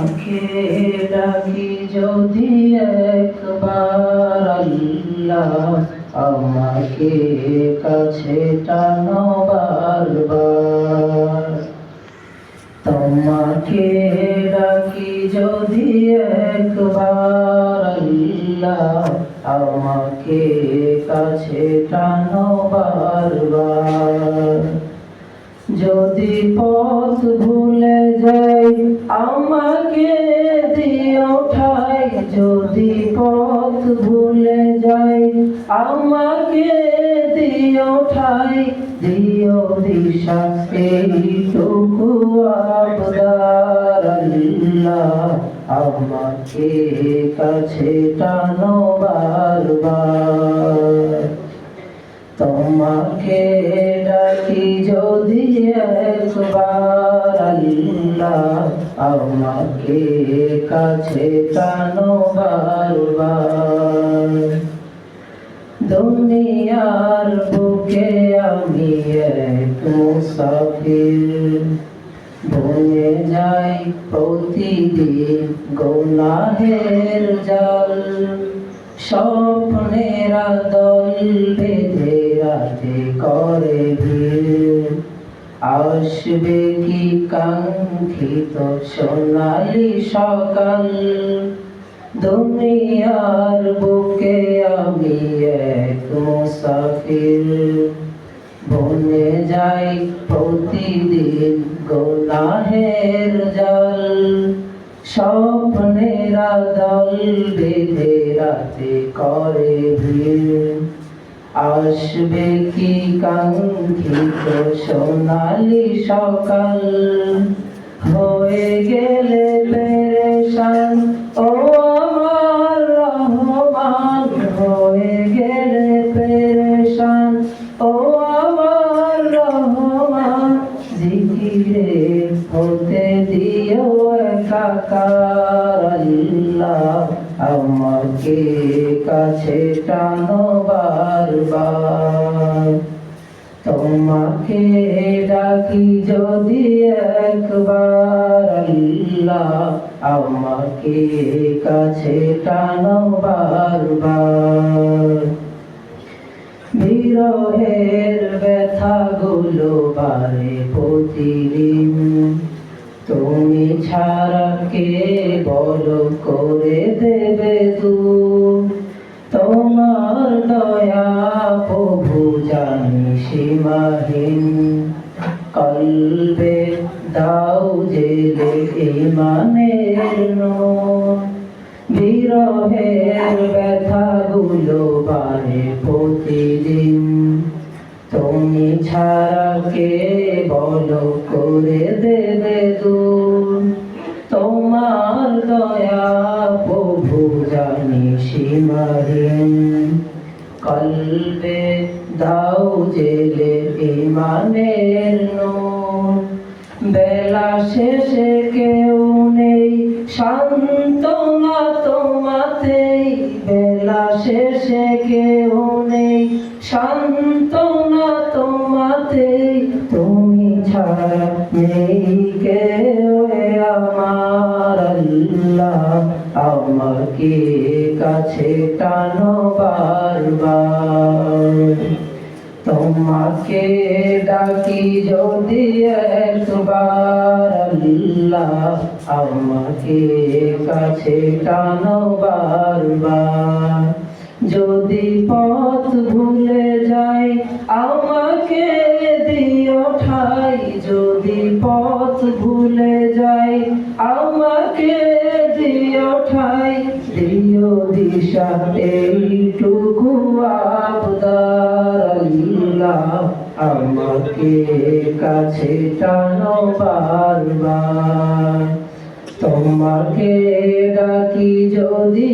তোমাকে ডাকি যদি একবার আল্লাহ, আমাকে কাছে টানো বারবার। তোমাকে ডাকি যদি একবার আল্লাহ, আমাকে কাছে টানো বারবার। যদি পথ ভুলে যাই আমাকে দিও ঠাই, যদি পথ ভুলে যাই আমাকে দিও ঠাই, দিও দিশা এইটুকু আবদার আল্লাহ, আমাকে কাছে টানো বারবার। তোমাকে ডাকি যদি একবার আল্লাহ, আমাকে কাছে টানো বারবার। দুনিয়ার বুকে আমি এক মুসাফির, বনে যাই প্রতিদিন গুনাহের জাল। স্বপ্নের দল বেঁধে রাতে করে ভিড়, আসবে কি কাঙ্ক্ষিত সোনালি সকাল। দুনিয়ার বুকে আমি এক মুসাফির, বনে যাই প্রতিদিন গুনাহের জাল। স্বপ্নের দল বেঁধে রাতে করে ভিড়, আসবে কি কাঙ্ক্ষিত সোনালি সকাল। হয়ে গেলে পেরেশান ও আমার রহমান, হয়ে গেলে পেরেশান ও আমার রহমান। জিকিরে হতে দিও একাকার আল্লাহ, আমাকে কাছে টানো বারবার। তোমাকে ডাকি যদি একবার আল্লাহ, আমাকে কাছে টানো বারবার। বিরহের ব্যথাগুলো বারে প্রতিদিন, তুমি ছাড়া কে বলো করে দেবে দূর। তোমার দয়া প্রভু জানি সীমাহীন, কলবে দাও জেলে ঈমানের নূর। বিরহের ব্যথাগুলো বারে প্রতিদিন, তুমি ছাড়া কে বলো করে দেবে দূর। তোমার দয়া প্রভু জানি সীমাহীন, কলবে দাও জেলে ঈমানের নূর। বেলা শেষে কেউ নেই সান্ত্বনা তোমাতেই, বেলা শেষে কেউ নেই সান্ত্বনা তোমাতেই। তুমি ছাড়া নেই কেউ আমার আল্লাহ, আমাকে কাছে টানো বারবার। তোমাকে ডাকি যদি একবার আল্লাহ, আমাকে কাছে টানো বারবার। যদি পথ ভুলে যাই আমাকে দিও ঠাই, যদি পথ ভুলে যাই আমাকে দিও ঠাই, দিও দিশা এইটুকু আবদার আল্লাহ, আমাকে কাছে টানো বারবার। তোমাকে ডাকি যদি